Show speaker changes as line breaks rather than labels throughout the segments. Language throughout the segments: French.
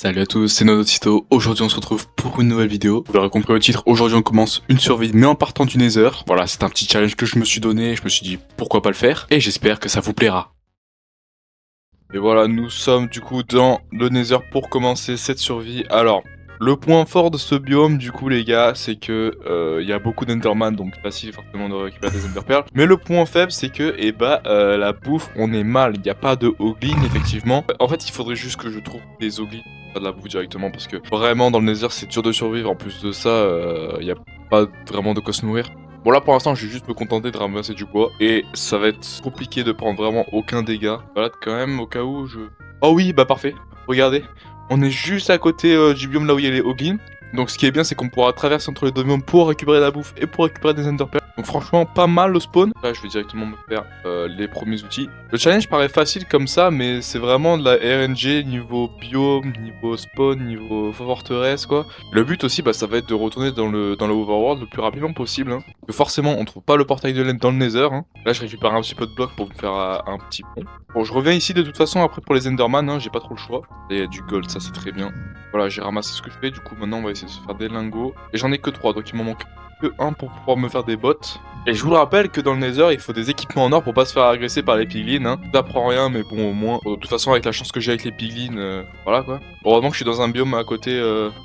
Salut à tous, c'est Nodotito. Aujourd'hui on se retrouve pour une nouvelle vidéo. Vous l'aurez compris au titre, aujourd'hui on commence une survie mais en partant du Nether. Voilà, c'est un petit challenge que je me suis donné, je me suis dit pourquoi pas le faire et j'espère que ça vous plaira. Et voilà, nous sommes du coup dans le Nether pour commencer cette survie. Alors, le point fort de ce biome du coup les gars, c'est que il y a beaucoup d'Enderman, donc facile forcément de récupérer des Enderpearls. Mais le point faible c'est que la bouffe on est mal, il n'y a pas de Hoglin effectivement. En fait il faudrait juste que je trouve des Hoglins, pas de la bouffe directement parce que vraiment dans le Nether c'est dur de survivre. En plus de ça, il n'y a pas vraiment de quoi se nourrir. Bon là pour l'instant je vais juste me contenter de ramasser du bois et ça va être compliqué de prendre vraiment aucun dégât. Voilà quand même au cas où je... Oh oui bah parfait, regardez, on est juste à côté du biome là où il y a les Hoglins. Donc ce qui est bien c'est qu'on pourra traverser entre les deux biomes pour récupérer la bouffe et pour récupérer des Enderpearls. Donc franchement pas mal le spawn. Là je vais directement me faire les premiers outils. Le challenge paraît facile comme ça mais c'est vraiment de la RNG niveau biome, niveau spawn, niveau forteresse quoi. Le but aussi bah ça va être de retourner dans le overworld le plus rapidement possible hein. Que forcément on trouve pas le portail de l'end dans le Nether hein. Là je récupère un petit peu de blocs pour me faire un petit pont. Bon je reviens ici de toute façon après pour les Enderman hein, j'ai pas trop le choix. Et il y a du gold, ça c'est très bien. Voilà, j'ai ramassé ce que je fais, du coup maintenant on va essayer de se faire des lingots. Et j'en ai que 3, donc il m'en manque que 1 pour pouvoir me faire des bottes. Et je vous le rappelle que dans le Nether, il faut des équipements en or pour pas se faire agresser par les piglins. Hein. Ça prend rien, mais bon, au moins, de toute façon, avec la chance que j'ai avec les piglins, voilà quoi. Heureusement que je suis dans un biome à côté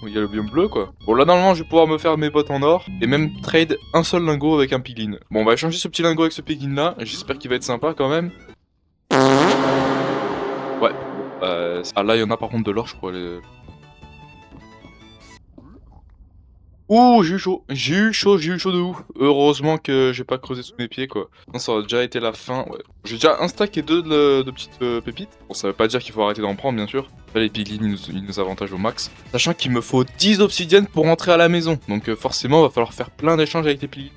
où il y a le biome bleu quoi. Bon, là normalement, je vais pouvoir me faire mes bottes en or et même trade un seul lingot avec un piglin. Bon, on va échanger ce petit lingot avec ce piglin là. J'espère qu'il va être sympa quand même. Ouais, ah là, il y en a par contre de l'or, je crois. Ouh, j'ai eu chaud de ouf. Heureusement que j'ai pas creusé sous mes pieds quoi. Non, ça aurait déjà été la fin. Ouais. J'ai déjà un stack et deux de petites pépites. Bon, ça veut pas dire qu'il faut arrêter d'en prendre bien sûr. Là, les piglins ils nous avantagent au max. Sachant qu'il me faut 10 obsidiennes pour rentrer à la maison. Donc forcément, va falloir faire plein d'échanges avec les piglins.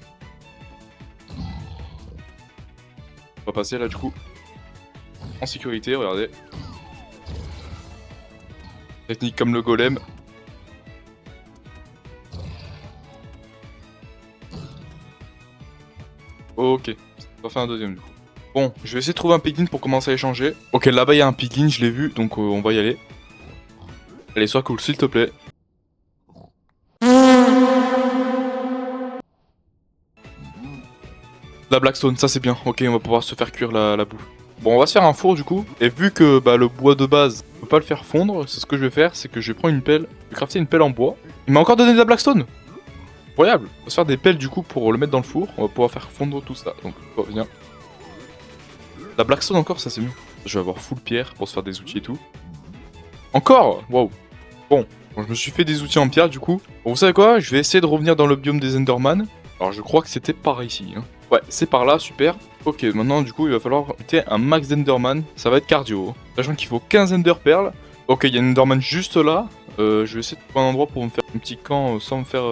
On va passer là du coup en sécurité, regardez. Technique comme le golem. Ok, on va faire un deuxième du coup. Bon, je vais essayer de trouver un piglin pour commencer à échanger. Ok, là-bas il y a un piglin, je l'ai vu, donc on va y aller. Allez, sois cool, s'il te plaît. La Blackstone, ça c'est bien. Ok, on va pouvoir se faire cuire la bouffe. Bon, on va se faire un four du coup. Et vu que bah, le bois de base, on peut pas le faire fondre, c'est ce que je vais faire, c'est que je vais prendre une pelle. Je vais crafter une pelle en bois. Il m'a encore donné de la Blackstone. Incroyable. On va se faire des pelles du coup pour le mettre dans le four. On va pouvoir faire fondre tout ça. Donc, on revient. La Blackstone encore, ça c'est mieux. Je vais avoir full pierre pour se faire des outils et tout. Encore. Waouh. Bon, je me suis fait des outils en pierre du coup. Bon, vous savez quoi? Je vais essayer de revenir dans le biome des Enderman. Alors je crois que c'était par ici. Hein. Ouais, c'est par là, super. Ok, maintenant du coup il va falloir buter un max d'Enderman. Ça va être cardio. Sachant qu'il faut 15 Enderpearls. Ok, il y a un Enderman juste là. Je vais essayer de trouver un endroit pour me faire un petit camp sans me faire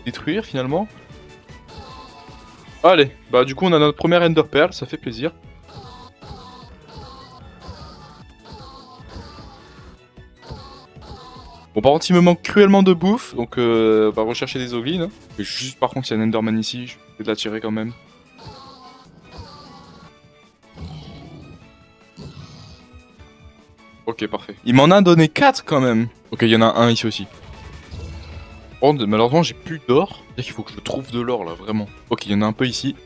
détruire finalement. Allez, bah du coup on a notre première Enderpearl, ça fait plaisir. Bon par contre il me manque cruellement de bouffe, donc on va rechercher des Hoglins. Juste par contre il y a un Enderman ici, je vais de l'attirer quand même. Ok parfait. Il m'en a donné 4 quand même. Ok il y en a un ici aussi. Oh malheureusement j'ai plus d'or. C'est-à-dire qu'il faut que je trouve de l'or là vraiment. Ok il y en a un peu ici.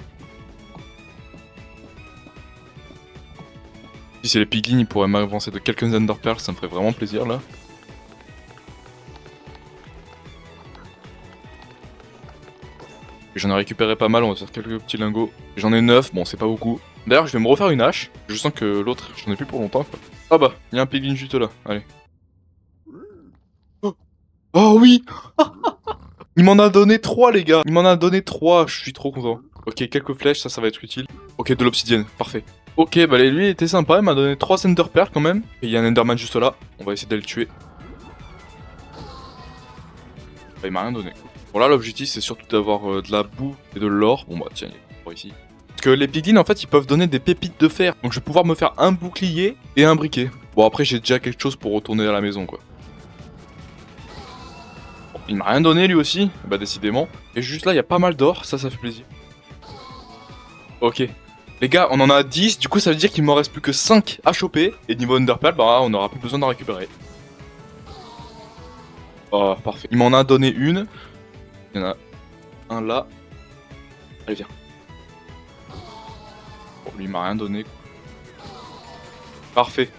Si c'est les piglins ils pourraient m'avancer de quelques Enderpearls, ça me ferait vraiment plaisir là. J'en ai récupéré pas mal, on va faire quelques petits lingots. J'en ai 9, bon c'est pas beaucoup. D'ailleurs je vais me refaire une hache, je sens que l'autre j'en ai plus pour longtemps quoi. Ah bah, il y a un piglin juste là, allez. Oh, oh oui. Il m'en a donné 3 les gars. Il m'en a donné 3, je suis trop content. Ok, quelques flèches, ça va être utile. Ok, de l'obsidienne, parfait. Ok, bah lui il était sympa, il m'a donné 3 Enderpearls quand même. Et il y a un Enderman juste là, on va essayer d'aller le tuer. Bah il m'a rien donné. Bon là l'objectif c'est surtout d'avoir de la boue et de l'or. Bon bah tiens, il y a l'or ici. Parce que les piglins en fait ils peuvent donner des pépites de fer. Donc je vais pouvoir me faire un bouclier et un briquet. Bon après j'ai déjà quelque chose pour retourner à la maison quoi. Bon, il m'a rien donné lui aussi, bah décidément. Et juste là il y a pas mal d'or, ça fait plaisir. Ok. Les gars on en a 10, du coup ça veut dire qu'il m'en reste plus que 5 à choper. Et niveau Enderpearl bah on aura plus besoin d'en récupérer. Oh, parfait. Il m'en a donné une. Il y en a un là. Allez, viens. Bon, lui, il m'a rien donné. Parfait.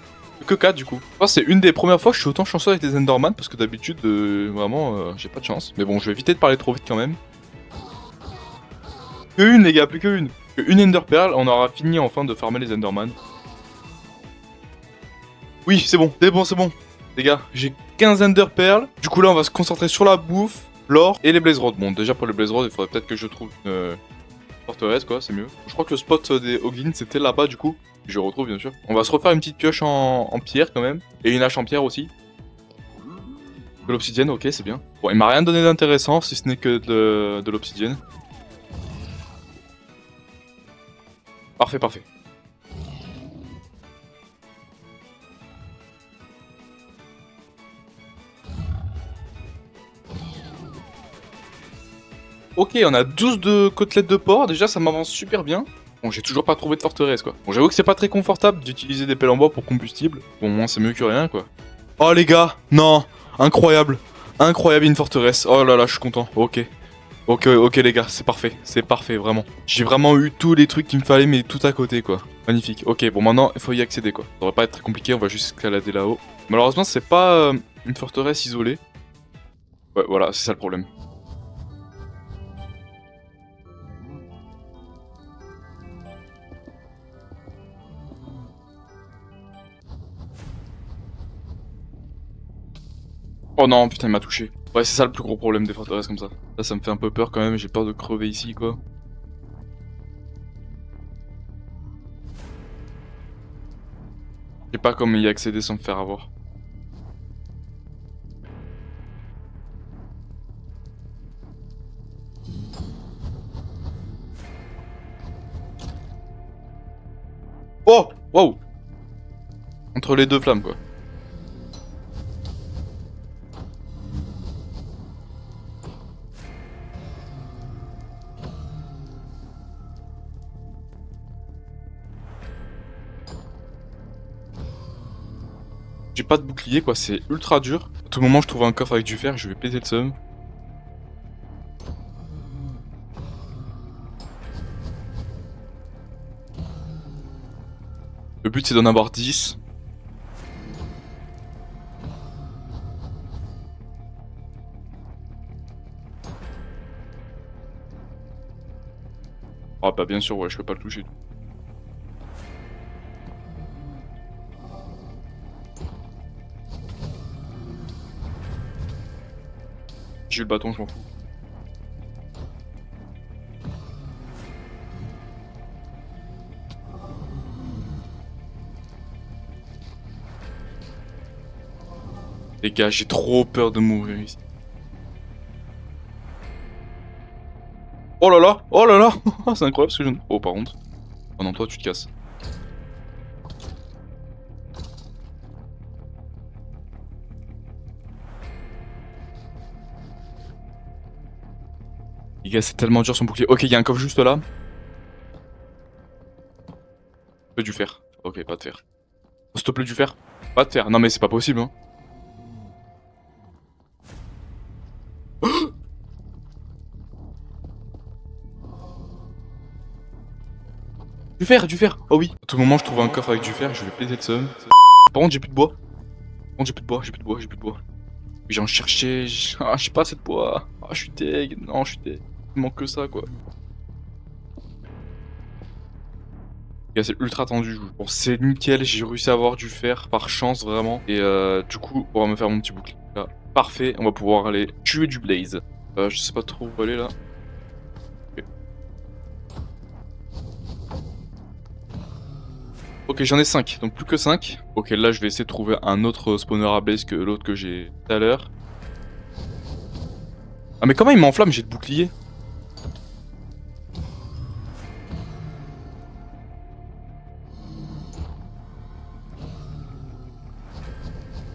Que 4 du coup. Je pense que c'est une des premières fois que je suis autant chanceux avec les Enderman parce que d'habitude, vraiment, j'ai pas de chance. Mais bon, je vais éviter de parler trop vite quand même. Que une, les gars, plus que une. Que une Ender Pearl, on aura fini enfin de farmer les Enderman. Oui, c'est bon, c'est bon, c'est bon. Les gars, j'ai 15 Ender Pearl. Du coup, là, on va se concentrer sur la bouffe, l'or et les Blaze Rods. Bon, déjà pour les Blaze Rods, il faudrait peut-être que je trouve une forteresse, quoi, c'est mieux. Je crois que le spot des Hoglins, c'était là-bas, du coup. Je retrouve, bien sûr. On va se refaire une petite pioche en pierre, quand même. Et une hache en pierre aussi. De l'obsidienne, ok, c'est bien. Bon, il m'a rien donné d'intéressant, si ce n'est que de l'obsidienne. Parfait, parfait. Ok, on a 12 de côtelettes de porc, déjà ça m'avance super bien. Bon, j'ai toujours pas trouvé de forteresse, quoi. Bon, j'avoue que c'est pas très confortable d'utiliser des pelles en bois pour combustible. Bon, moi c'est mieux que rien, quoi. Oh les gars, non, incroyable. Incroyable, une forteresse. Oh là là, je suis content. Ok. Ok les gars, c'est parfait, vraiment. J'ai vraiment eu tous les trucs qu'il me fallait, mais tout à côté, quoi. Magnifique. Ok, bon maintenant, il faut y accéder, quoi. Ça devrait pas être très compliqué, on va juste escalader là-haut. Malheureusement, c'est pas une forteresse isolée. Ouais, voilà, c'est ça le problème. Oh non, putain, il m'a touché. Ouais, c'est ça le plus gros problème des forteresses comme ça. Là, ça me fait un peu peur quand même, j'ai peur de crever ici, quoi. Je sais pas comment y accéder sans me faire avoir. Oh! Wow! Entre les deux flammes, quoi. J'ai pas de bouclier, quoi, c'est ultra dur. À tout moment, je trouve un coffre avec du fer, je vais péter le seum. Le but, c'est d'en avoir 10. Ah bah bien sûr, ouais, je peux pas le toucher. J'ai eu le bâton, je m'en fous. Les gars, j'ai trop peur de mourir ici. Oh là là! Oh là là! C'est incroyable ce que je viens de... Oh, par contre. Oh non, toi, tu te casses. Les gars, c'est tellement dur son bouclier. Ok, il y a un coffre juste là. Pas du fer. Ok, pas de fer. S'il te plaît, du fer. Pas de fer. Non, mais c'est pas possible, hein. Du fer, du fer. Oh oui. À tout moment, je trouve un coffre avec du fer, je vais péter le seum. Par contre, j'ai plus de bois. Par contre, j'ai plus de bois, j'ai plus de bois, j'ai plus de bois. J'ai en cherché. Ah, j'ai pas assez de bois. Ah, je suis deg. Non, je suis deg. Il manque que ça, quoi. Les gars, c'est ultra tendu. Bon, c'est nickel. J'ai réussi à avoir du fer par chance, vraiment. Et du coup, on va me faire mon petit bouclier. Là, parfait. On va pouvoir aller tuer du blaze. Je sais pas trop où aller là. Ok, j'en ai 5, donc plus que 5. Ok, là je vais essayer de trouver un autre spawner à blaze que l'autre que j'ai tout à l'heure. Ah mais comment il m'enflamme, j'ai le bouclier.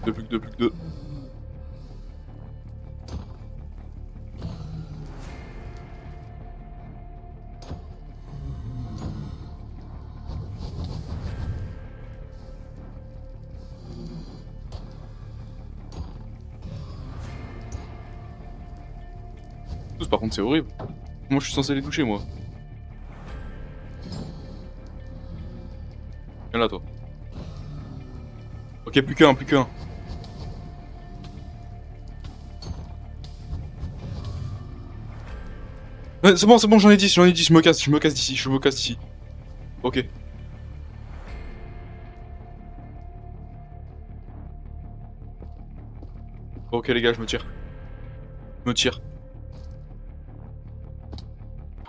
Deux, plus que deux, plus que deux. Tous, par contre, c'est horrible. Comment je suis censé les toucher, moi? Viens là, toi. Ok, plus qu'un, plus qu'un. Ouais, c'est bon, j'en ai 10, je me casse, d'ici, je me casse d'ici. Ok. Ok les gars, je me tire. Je me tire.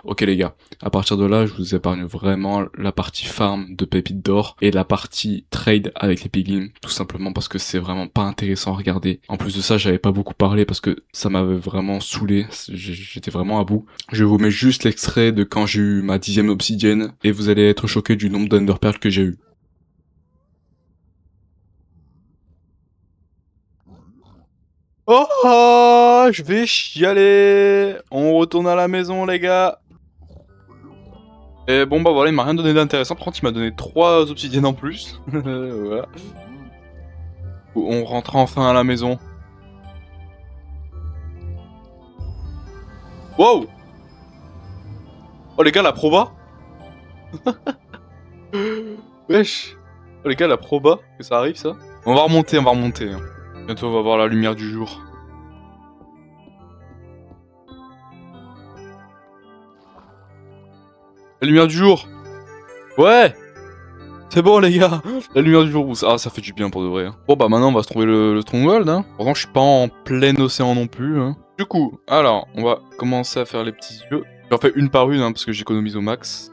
Ok les gars, à partir de là, je vous épargne vraiment la partie farm de pépites d'or et la partie trade avec les piglins, tout simplement parce que c'est vraiment pas intéressant à regarder. En plus de ça, j'avais pas beaucoup parlé parce que ça m'avait vraiment saoulé, j'étais vraiment à bout. Je vous mets juste l'extrait de quand j'ai eu ma 10e obsidienne et vous allez être choqués du nombre d'enderpearls que j'ai eu. Oh, oh, je vais chialer. On retourne à la maison les gars. Et bon bah voilà, il m'a rien donné d'intéressant, par contre il m'a donné 3 obsidiennes en plus. Voilà. On rentre enfin à la maison. Wow. Oh les gars, la proba. Wesh. Oh les gars, la proba, que ça arrive ça. On va remonter, hein. Bientôt on va voir la lumière du jour. La lumière du jour. Ouais. C'est bon les gars. La lumière du jour. Ah ça fait du bien pour de vrai. Hein. Bon bah maintenant on va se trouver le stronghold. Hein. Pourtant je suis pas en plein océan non plus. Hein. Du coup, alors on va commencer à faire les petits yeux. J'en fais une par une hein, parce que j'économise au max.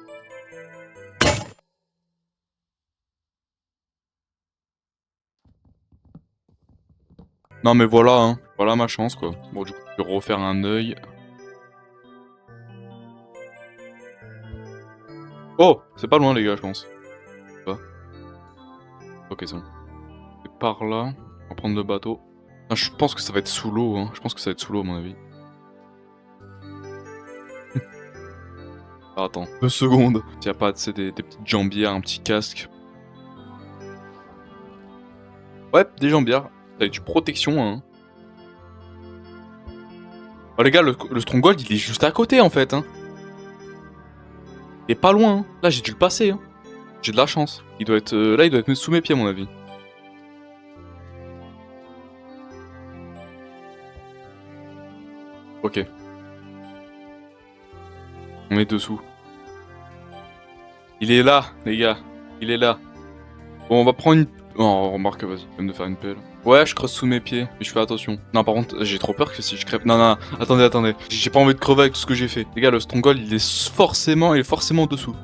Non mais voilà, hein. Voilà ma chance quoi. Bon du coup je vais refaire un œil. Oh, c'est pas loin les gars je pense. Pas. Ok c'est bon. C'est par là. On va prendre le bateau. Ah, je pense que ça va être sous l'eau, hein. Je pense que ça va être sous l'eau à mon avis. Ah, attends, 2 secondes. S'il y a pas des petites jambières, un petit casque. Ouais, des jambières. Avec du protection, hein. Oh les gars, le stronghold il est juste à côté en fait, hein. Il est pas loin, hein. Là j'ai dû le passer, hein. J'ai de la chance. Il doit être là, il doit être sous mes pieds à mon avis. Ok. On est dessous. Il est là, les gars. Il est là. Bon, on va prendre une... Oh, remarque, vas-y, même de faire une pelle. Ouais, je creuse sous mes pieds, mais je fais attention. Non, par contre, j'ai trop peur que si je crève... Non, non, attendez. J'ai pas envie de crever avec tout ce que j'ai fait. Les gars, le stronghold, il est forcément dessous.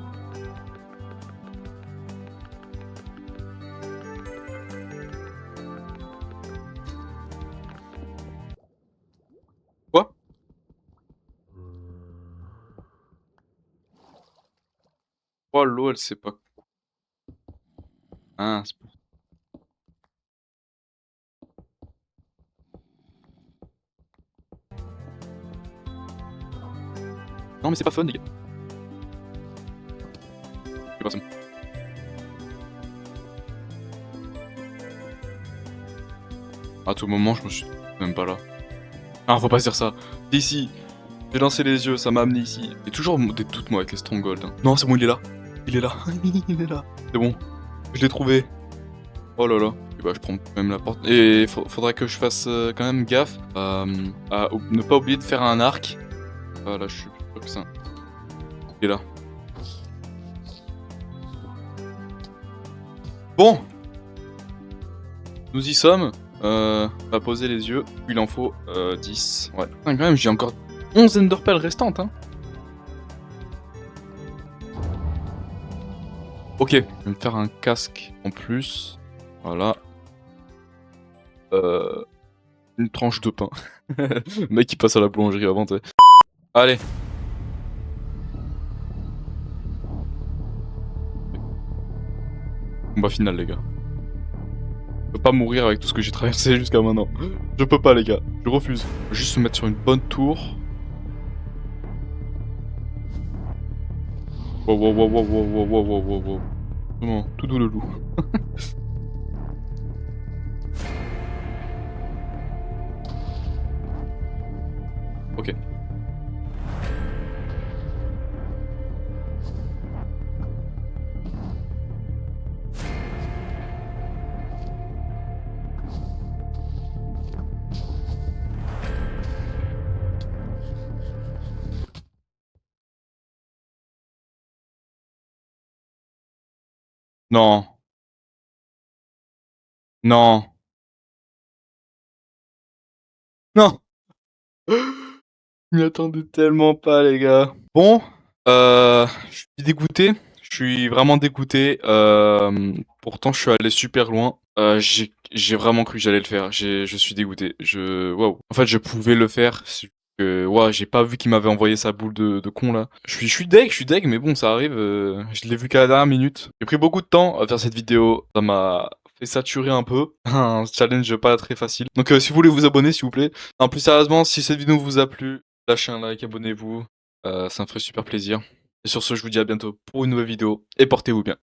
Quoi? Oh, l'eau, elle sait pas. Ah, c'est pour... Non, mais c'est pas fun, les gars. C'est pas ça. À tout moment, je me suis... Même pas là. Ah, faut pas se dire ça. Ici. J'ai lancé les yeux, ça m'a amené ici. Et toujours des doutes, moi, avec les strongholds. Hein. Non, c'est bon, il est là. Il est là. Il est là. C'est bon. Je l'ai trouvé. Oh là là. Et bah je prends même la porte. Et faudrait que je fasse quand même gaffe à ne pas oublier de faire un arc. Ah là je suis plus sûr que ça. Il est là. Bon. Nous y sommes. On va poser les yeux. Il en faut 10. Ouais. Putain, quand même j'ai encore 11 enderpearls restantes. Hein. Ok. Je vais me faire un casque en plus. Voilà. Une tranche de pain. Le mec qui passe à la boulangerie avant, t'sais. Allez. Combat final, les gars. Je peux pas mourir avec tout ce que j'ai traversé jusqu'à maintenant. Je peux pas, les gars. Je refuse. Juste se mettre sur une bonne tour. Wow. Vraiment, tout doux le loup. Ok. Non. Non. Non. Je m'y attendais tellement pas, les gars. Bon, je suis dégoûté. Je suis vraiment dégoûté. Pourtant, je suis allé super loin. J'ai vraiment cru que j'allais le faire. Je suis dégoûté. Waouh. En fait, je pouvais le faire. C'est que, ouais, j'ai pas vu qu'il m'avait envoyé sa boule de con là. Je suis deg, mais bon, ça arrive. Je l'ai vu qu'à la dernière minute. J'ai pris beaucoup de temps à faire cette vidéo. Ça m'a fait saturer un peu. Un challenge pas très facile. Donc, si vous voulez vous abonner, s'il vous plaît. En plus, sérieusement, si cette vidéo vous a plu, lâchez un like, abonnez-vous, ça me ferait super plaisir. Et sur ce, je vous dis à bientôt pour une nouvelle vidéo et portez-vous bien.